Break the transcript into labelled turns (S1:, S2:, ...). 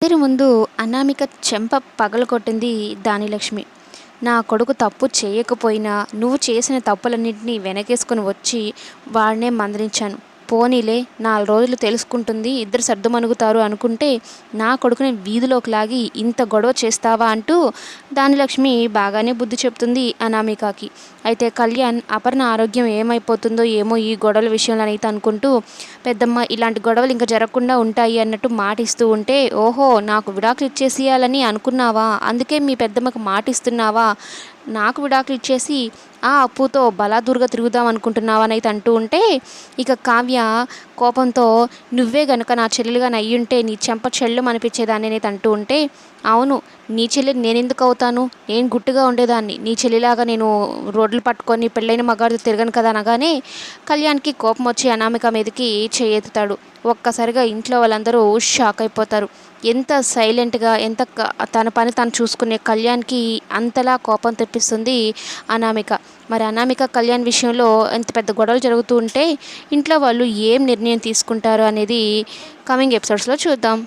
S1: అందరి ముందు అనామిక చెంప పగలగొట్టింది దానిలక్ష్మి. నా కొడుకు తప్పు చేయకపోయినా నువ్వు చేసిన తప్పులన్నింటినీ వెనకేసుకొని వచ్చి వాడినే మందలించాను. పోనీలే 4 రోజులు తెలుసుకుంటుంది, ఇద్దరు సర్దుమణుగుతారు అనుకుంటే నా కొడుకుని వీధిలోకి లాగి ఇంత గొడవ చేస్తావా అంటూ దానిలక్ష్మి బాగానే బుద్ధి చెప్తుంది అనామికకి. అయితే కళ్యాణ్ అపర్ణ ఆరోగ్యం ఏమైపోతుందో ఏమో ఈ గొడవల విషయంలో అయితే అనుకుంటూ, పెద్దమ్మ ఇలాంటి గొడవలు ఇంకా జరగకుండా ఉంటాయి అన్నట్టు మాటిస్తూ ఉంటే, ఓహో నాకు విడాకులు ఇచ్చేసేయాలని అనుకున్నావా, అందుకే మీ పెద్దమ్మకు మాటిస్తున్నావా, నాకు విడాకులు ఇచ్చేసి ఆ అప్పుతో బలాదూరుగా తిరుగుదాం అనుకుంటున్నావా అని అయితే అంటూ ఉంటే, ఇక కావ్య కోపంతో నువ్వే గనుక నా చెల్లెలుగా అయ్యుంటే నీ చెంప చెల్లు అనిపించేదాన్ని అనేది అంటూ ఉంటే, అవును నీ చెల్లి నేనెందుకు అవుతాను, నేను గుట్టుగా ఉండేదాన్ని, నీ చెల్లిలాగా నేను రోడ్లు పట్టుకొని పెళ్ళైన మగాడితో తిరగను కదా అనగానే కళ్యాణ్కి కోపం వచ్చి అనామిక మీదకి చేయెత్తుతాడు. ఒక్కసారిగా ఇంట్లో వాళ్ళందరూ షాక్ అయిపోతారు. ఎంత సైలెంట్గా తన పని తను చూసుకునే కళ్యాణ్కి అంతలా కోపం తెప్పిస్తుంది అనామిక. మరి అనామిక కళ్యాణ్ విషయంలో ఎంత పెద్ద గొడవలు జరుగుతూ ఉంటే ఇంట్లో వాళ్ళు ఏం నిర్ణయం తీసుకుంటారు అనేది కమింగ్ ఎపిసోడ్స్లో చూద్దాం.